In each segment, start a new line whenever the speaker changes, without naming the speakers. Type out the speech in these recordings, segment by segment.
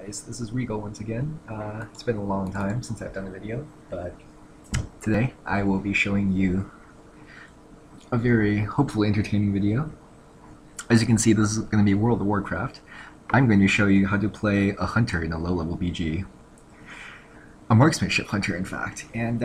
guys, this is Regal once again. It's been a long time since I've done a video, but today I will be showing you a very hopefully entertaining video. As you can see, this is going to be World of Warcraft. I'm going to show you how to play a hunter in a low-level BG. A marksmanship hunter, in fact. And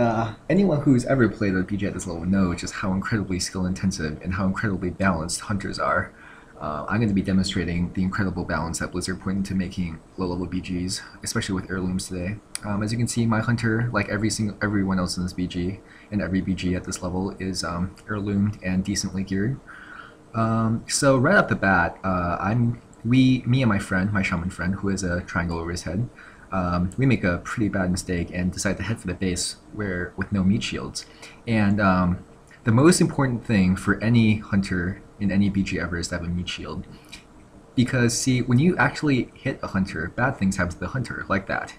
anyone who's ever played a BG at this level knows just how incredibly skill-intensive and how incredibly balanced hunters are. I'm going to be demonstrating the incredible balance that Blizzard put into making low-level BGs, especially with heirlooms today. As you can see, my hunter, like everyone else in this BG, and every BG at this level, is heirloomed and decently geared. So right off the bat, me and my friend, my shaman friend, who has a triangle over his head, we make a pretty bad mistake and decide to head for the base with no meat shields. And the most important thing for any hunter in any BG ever is to have a meat shield. Because, see, when you actually hit a hunter, bad things happen to the hunter, like that.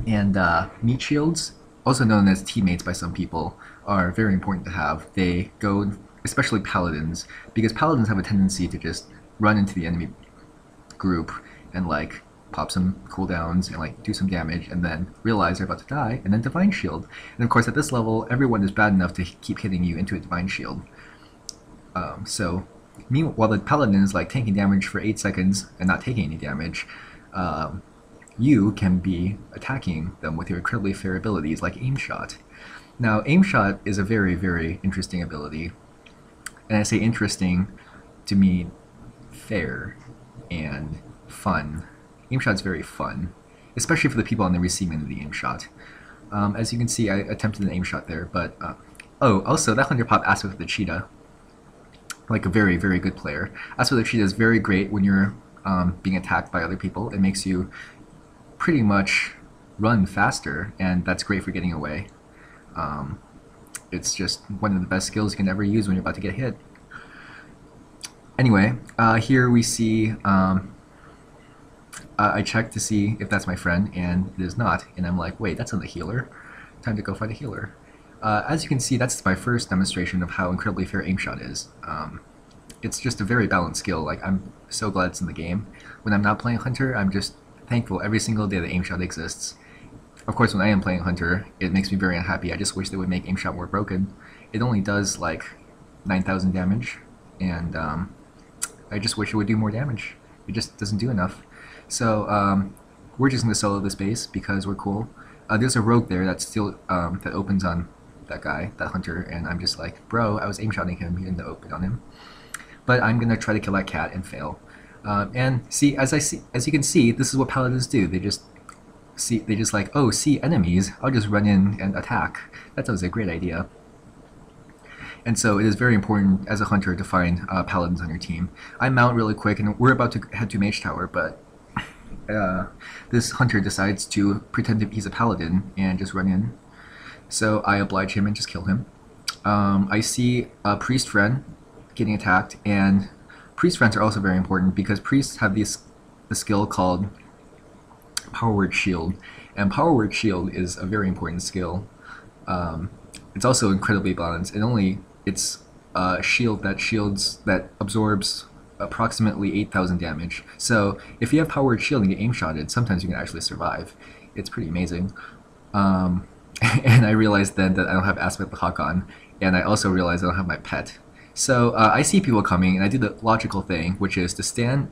And meat shields, also known as teammates by some people, are very important to have. They go, especially paladins, because paladins have a tendency to just run into the enemy group and like pop some cooldowns and like do some damage and then realize they're about to die and then divine shield. And of course at this level everyone is bad enough to keep hitting you into a divine shield. So while the paladin is like taking damage for 8 seconds and not taking any damage, you can be attacking them with your incredibly fair abilities like aim shot. Now aim shot is a very, very interesting ability, and I say interesting to mean fair and fun. Aim shot is very fun, especially for the people on the receiving end of the aim shot. As you can see, I attempted an aim shot there, but oh, also that hunter pop Aspect of the Cheetah, like a very, very good player. Aspect of the Cheetah is very great when you're being attacked by other people. It makes you pretty much run faster, and that's great for getting away. It's just one of the best skills you can ever use when you're about to get hit. Anyway, here we see I checked to see if that's my friend, and it is not. And I'm like, wait, that's not the healer. Time to go find a healer. As you can see, that's my first demonstration of how incredibly fair aim shot is. It's just a very balanced skill. Like, I'm so glad it's in the game. When I'm not playing Hunter, I'm just thankful every single day that aim shot exists. Of course, when I am playing Hunter, it makes me very unhappy. I just wish they would make aim shot more broken. It only does like 9,000 damage, and I just wish it would do more damage. It just doesn't do enough. So we're just going to solo this base because we're cool. There's a rogue there that's still that opens on that guy, that hunter, and I'm just like, bro, I was aim shotting him, he didn't open on him. But I'm gonna try to kill that cat and fail. And see, as you can see, this is what paladins do. They just like, oh, see enemies, I'll just run in and attack. That sounds a great idea. And so it is very important as a hunter to find paladins on your team. I mount really quick, and we're about to head to Mage Tower, but this hunter decides to pretend that he's a paladin and just run in. So I oblige him and just kill him. I see a priest friend getting attacked, and priest friends are also very important because priests have the skill called Power Word Shield, and Power Word Shield is a very important skill. It's also incredibly balanced. It's a shield that absorbs approximately 8,000 damage. So if you have Power Word Shield and get aim shotted, sometimes you can actually survive. It's pretty amazing. And I realized then that I don't have Aspect of the Hawk on, and I also realized I don't have my pet. So I see people coming, and I do the logical thing, which is to stand.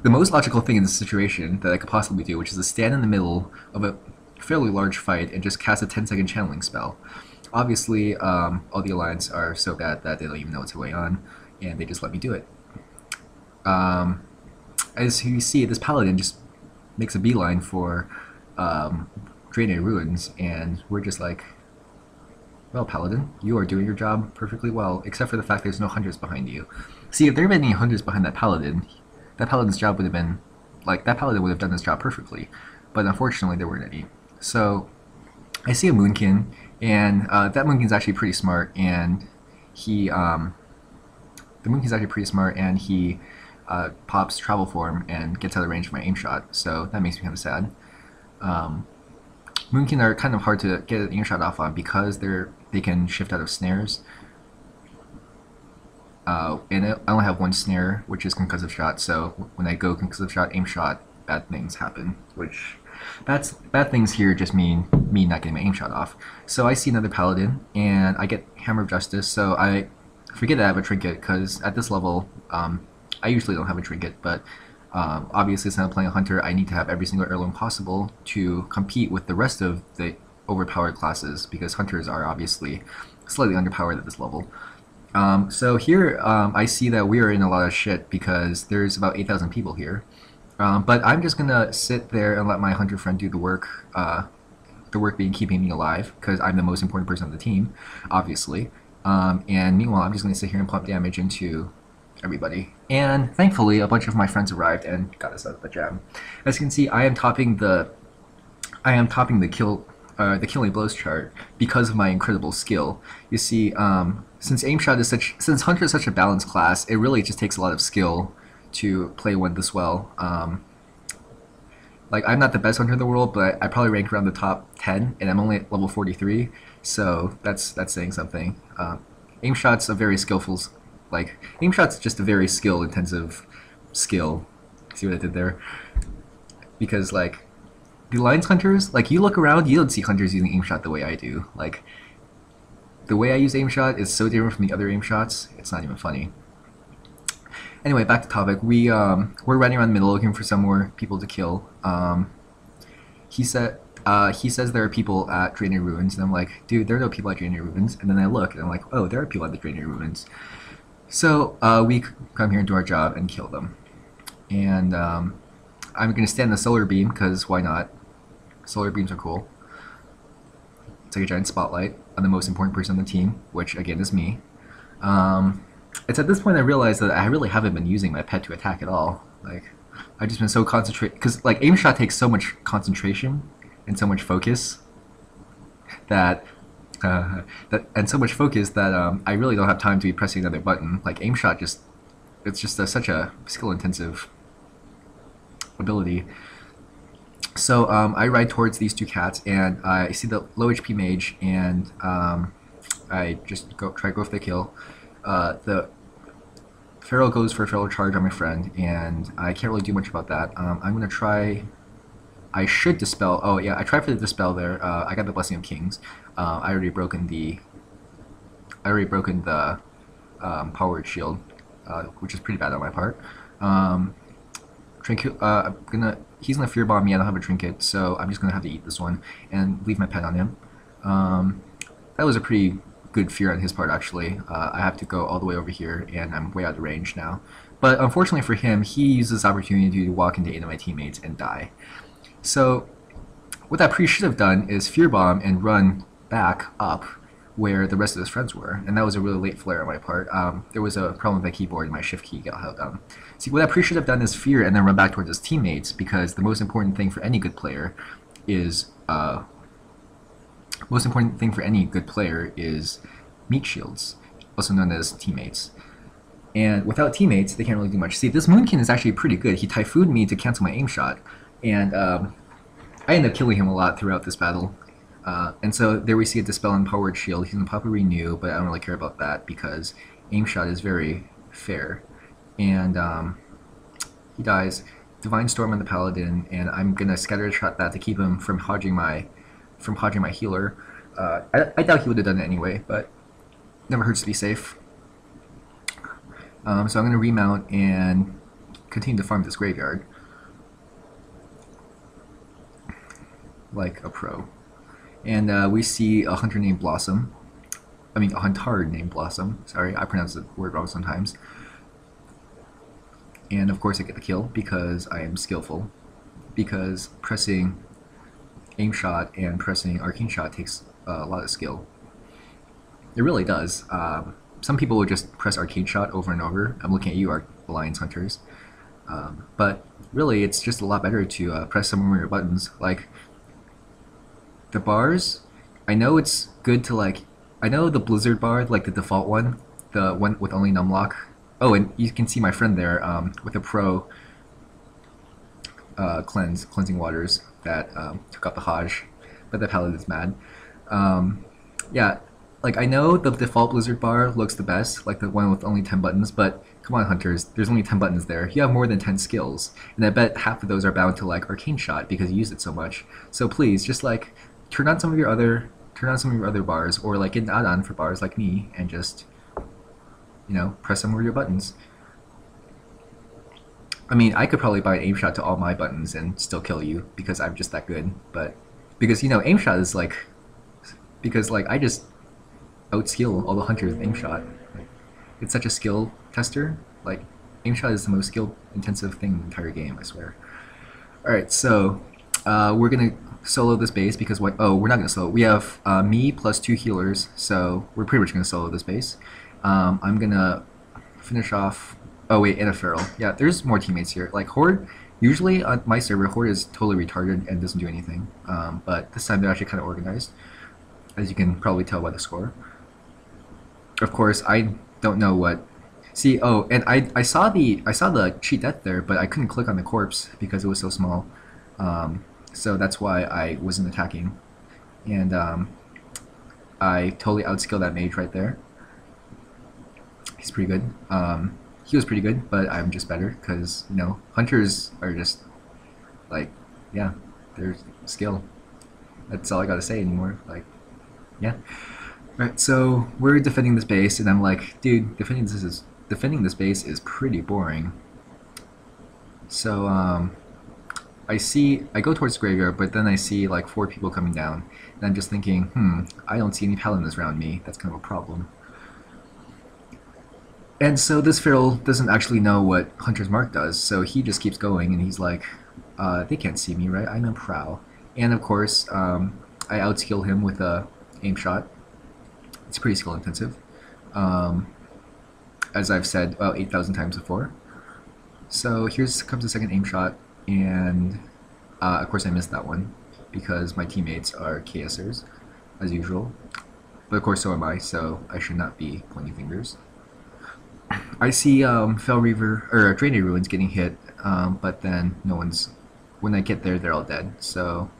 The most logical thing in this situation that I could possibly do, which is to stand in the middle of a fairly large fight and just cast a 10-second channeling spell. Obviously, all the Alliance are so bad that they don't even know what's going on, and they just let me do it. As you see, this paladin just makes a beeline for Draenei Ruins, and we're just like, well, paladin, you are doing your job perfectly well, except for the fact there's no hunters behind you. See, if there had been any hunters behind that paladin's job would have been, like, that paladin would have done his job perfectly, but unfortunately there weren't any. So I see a Moonkin, and that Moonkin's actually pretty smart, and he pops Travel Form and gets out of range of my aim shot, so that makes me kind of sad. Moonkin are kind of hard to get an aim shot off on because they can shift out of snares. and I only have one snare, which is concussive shot. So when I go concussive shot, aim shot, bad things happen. Which bad things here just mean me not getting my aim shot off. So I see another paladin, and I get Hammer of Justice. So I forget that I have a trinket, because at this level, I usually don't have a trinket, but obviously since I'm playing a hunter, I need to have every single heirloom possible to compete with the rest of the overpowered classes, because hunters are obviously slightly underpowered at this level. So here I see that we are in a lot of shit because there's about 8,000 people here. But I'm just gonna sit there and let my hunter friend do the work being keeping me alive, because I'm the most important person on the team, obviously. And meanwhile, I'm just gonna sit here and pump damage into everybody. And thankfully, a bunch of my friends arrived and got us out of the jam. As you can see, I am topping the killing blows chart because of my incredible skill. You see, since hunter is such a balanced class, it really just takes a lot of skill to play one this well. Like, I'm not the best hunter in the world, but I probably rank around the top 10, and I'm only at level 43, so that's saying something. Aim shot's a very skillful, aim shot's just a very skill-intensive skill. See what I did there? Because, like, the alliance hunters, like, you look around, you don't see hunters using aim shot the way I do. Like, the way I use aim shot is so different from the other aim shots, it's not even funny. Anyway, back to topic. We're running around the middle looking for some more people to kill. He says there are people at Draenei Ruins, and I'm like, dude, there are no people at Draenei Ruins. And then I look, and I'm like, oh, there are people at the Draenei Ruins. So we come here and do our job and kill them. And I'm going to stand the solar beam, because why not? Solar beams are cool. It's like a giant spotlight on the most important person on the team, which again is me. It's at this point I realized that I really haven't been using my pet to attack at all. Like, I've just been so concentrated, because like aim shot takes so much concentration and so much focus that I really don't have time to be pressing another button. Like, aim shot it's just such a skill intensive ability. So I ride towards these two cats, and I see the low HP mage, and I just try to go for the kill. The Pharaoh goes for a Feral Charge on my friend, and I can't really do much about that. I'm going to try... I should Dispel... Oh, yeah, I tried for the Dispel there. I got the Blessing of Kings. I already broken the Powered Shield, which is pretty bad on my part. He's gonna Fear Bomb me. I don't have a trinket, so I'm just gonna have to eat this one and leave my pet on him. That was a pretty good fear on his part, actually. I have to go all the way over here, and I'm way out of range now. But unfortunately for him, he uses this opportunity to walk into 8 of my teammates and die. So what that priest should have done is Fear Bomb and run back up where the rest of his friends were, and that was a really late flare on my part. There was a problem with my keyboard, and my shift key got held down. See, what that priest should have done is fear and then run back towards his teammates, because the most important thing for any good player is meat shields, also known as teammates. And without teammates, they can't really do much. See, this Moonkin is actually pretty good. He typhooned me to cancel my aim shot, and I ended up killing him a lot throughout this battle. And so there we see a Dispel and Powered Shield. He's going to pop a Renew, but I don't really care about that because aim shot is very fair. And he dies. Divine Storm on the Paladin, and I'm going to Scatter Shot that to keep him from hodging my healer. I doubt he would have done it anyway, but never hurts to be safe. So I'm going to remount and continue to farm this graveyard like a pro. And we see a hunter named Blossom. I mean, a huntard named Blossom. Sorry, I pronounce the word wrong sometimes. And of course I get the kill because I am skillful. Because pressing aim shot and pressing arcane shot takes a lot of skill. It really does. Some people will just press arcane shot over and over. I'm looking at you, Alliance Hunters. But really, it's just a lot better to press some more buttons. Like, the bars, I know it's good to, like, I know the Blizzard bar, like the default one, the one with only numlock. Oh, and you can see my friend there with a pro cleansing waters that took out the Hajj, but the Paladin's mad. Yeah, like I know the default Blizzard bar looks the best, like the one with only 10 buttons, but come on, hunters, there's only 10 buttons there. You have more than 10 skills, and I bet half of those are bound to like Arcane Shot because you use it so much. So please, just like turn on some of your other bars, or like get an add-on for bars like me, and just, you know, press some of your buttons. I mean, I could probably buy an aim shot to all my buttons and still kill you because I'm just that good, but because, you know, aim shot is like, because like I just outskill all the hunters with aim shot. Like, it's such a skill tester. Like, aim shot is the most skill intensive thing in the entire game, I swear. Alright, so we're gonna solo this base because what? Oh, we're not gonna solo. We have me plus 2 healers, so we're pretty much gonna solo this base. I'm gonna finish off. Oh wait, and a feral. Yeah, there's more teammates here. Like Horde, usually on my server, Horde is totally retarded and doesn't do anything. But this time they're actually kind of organized, as you can probably tell by the score. Of course, I don't know what. See, oh, and I saw the cheat death there, but I couldn't click on the corpse because it was so small. So that's why I wasn't attacking, and I totally outskilled that mage right there. He's pretty good. He was pretty good, but I'm just better because, you know, hunters are just like, yeah, they're skill. That's all I gotta say anymore. Like, yeah. Right, so we're defending this base, and I'm like, dude, defending this base is pretty boring. So I go towards the graveyard, but then I see like 4 people coming down, and I'm just thinking, I don't see any paladins around me. That's kind of a problem. And so this feral doesn't actually know what Hunter's Mark does, so he just keeps going, and he's like, they can't see me, right? I'm a prow. And of course, I outskill him with a aim shot. It's pretty skill intensive, as I've said about 8,000 times before. So comes the second aim shot, and of course I missed that one because my teammates are KSers, as usual. But of course so am I, so I should not be pointing fingers. I see Fell Reaver or Draenei Ruins getting hit, but then no one's. When I get there, they're all dead. So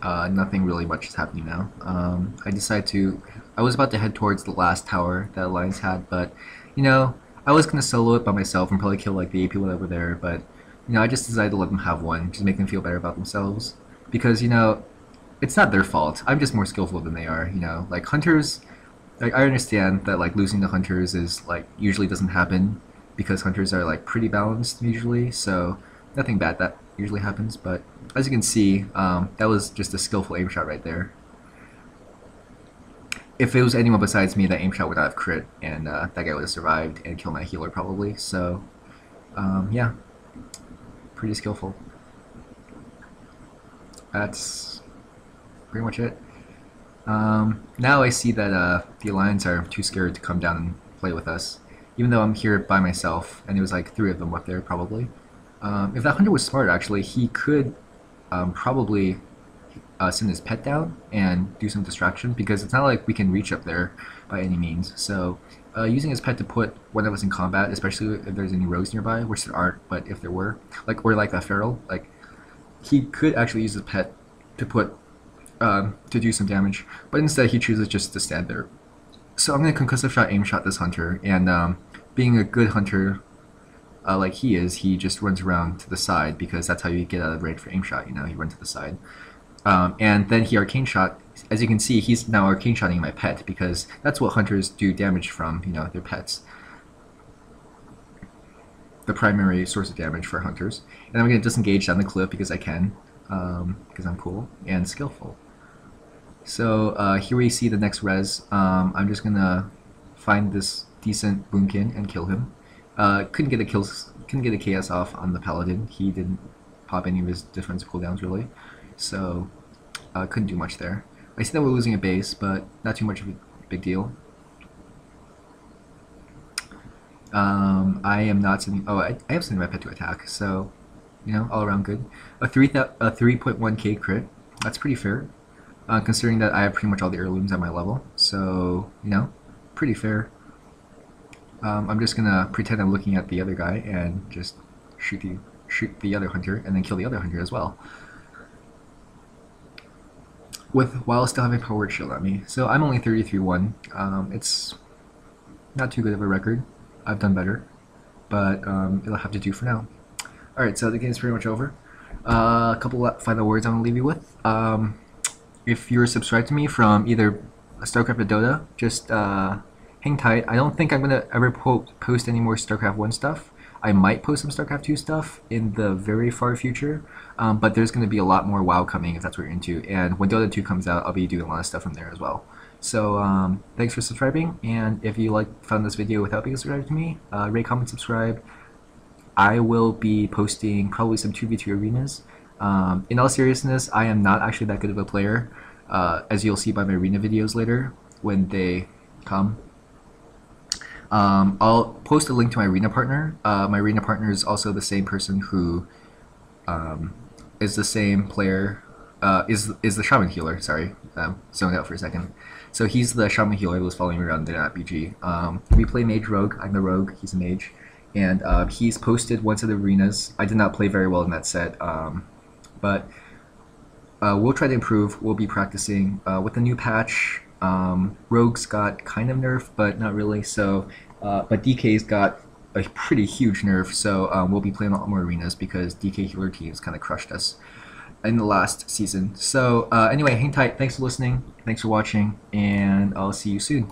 nothing really much is happening now. I was about to head towards the last tower that Alliance had, but you know, I was gonna solo it by myself and probably kill like the 8 people that were there. But you know, I just decided to let them have one, just make them feel better about themselves, because you know, it's not their fault. I'm just more skillful than they are. You know, like hunters. Like, I understand that like losing to hunters is like usually doesn't happen because hunters are like pretty balanced usually, so nothing bad that usually happens. But as you can see, that was just a skillful aim shot right there. If it was anyone besides me, that aim shot would not have crit, and that guy would have survived and killed my healer probably. So yeah, pretty skillful. That's pretty much it. Now I see that the Alliance are too scared to come down and play with us, even though I'm here by myself, and there was like 3 of them up there probably. If that hunter was smart, actually, he could probably send his pet down and do some distraction, because it's not like we can reach up there by any means. So using his pet to put one of us in combat, especially if there's any rogues nearby, which there aren't, but if there were, like, or like that feral, like, he could actually use his pet to put to do some damage, but instead he chooses just to stand there. So I'm going to concussive shot aim shot this hunter, and being a good hunter like he is, he just runs around to the side because that's how you get out of range for aim shot, you know, you run to the side. And then he arcane shot. As you can see, he's now arcane shotting my pet because that's what hunters do damage from, you know, their pets. The primary source of damage for hunters. And I'm going to disengage down the cliff because I can, because I'm cool and skillful. So here we see the next res. I'm just gonna find this decent boomkin and kill him. Couldn't get a KS off on the paladin. He didn't pop any of his defensive cooldowns really, so couldn't do much there. I see that we're losing a base, but not too much of a big deal. I am not sending. Oh, I have sending my pet to attack, so you know, all around good. A 3.1k crit. That's pretty fair. Considering that I have pretty much all the heirlooms at my level, so, you know, pretty fair. I'm just gonna pretend I'm looking at the other guy and just shoot the other hunter and then kill the other hunter as well. while still having power word shield on me. So I'm only 33-1. It's not too good of a record. I've done better, but it'll have to do for now. Alright, so the game's pretty much over. A couple of final words I'm going to leave you with. If you're subscribed to me from either StarCraft or Dota, just hang tight. I don't think I'm going to ever post any more StarCraft 1 stuff. I might post some StarCraft 2 stuff in the very far future, but there's going to be a lot more WoW coming if that's what you're into. And when Dota 2 comes out, I'll be doing a lot of stuff from there as well. So thanks for subscribing, and if you found this video without being subscribed to me, rate, comment, subscribe. I will be posting probably some 2v2 arenas. In all seriousness, I am not actually that good of a player, as you'll see by my arena videos later when they come. I'll post a link to my arena partner. My arena partner is also the same person who is the same player, is the shaman healer. Sorry, zoned out for a second. So he's the shaman healer who was following me around in RPG. We play mage rogue. I'm the rogue. He's a mage, and he's posted once of the arenas. I did not play very well in that set, but we'll try to improve. We'll be practicing with the new patch. Rogues got kind of nerfed, but not really. So, but DK's got a pretty huge nerf. So we'll be playing a lot more arenas because DK healer teams kind of crushed us in the last season. So anyway, hang tight. Thanks for listening. Thanks for watching, and I'll see you soon.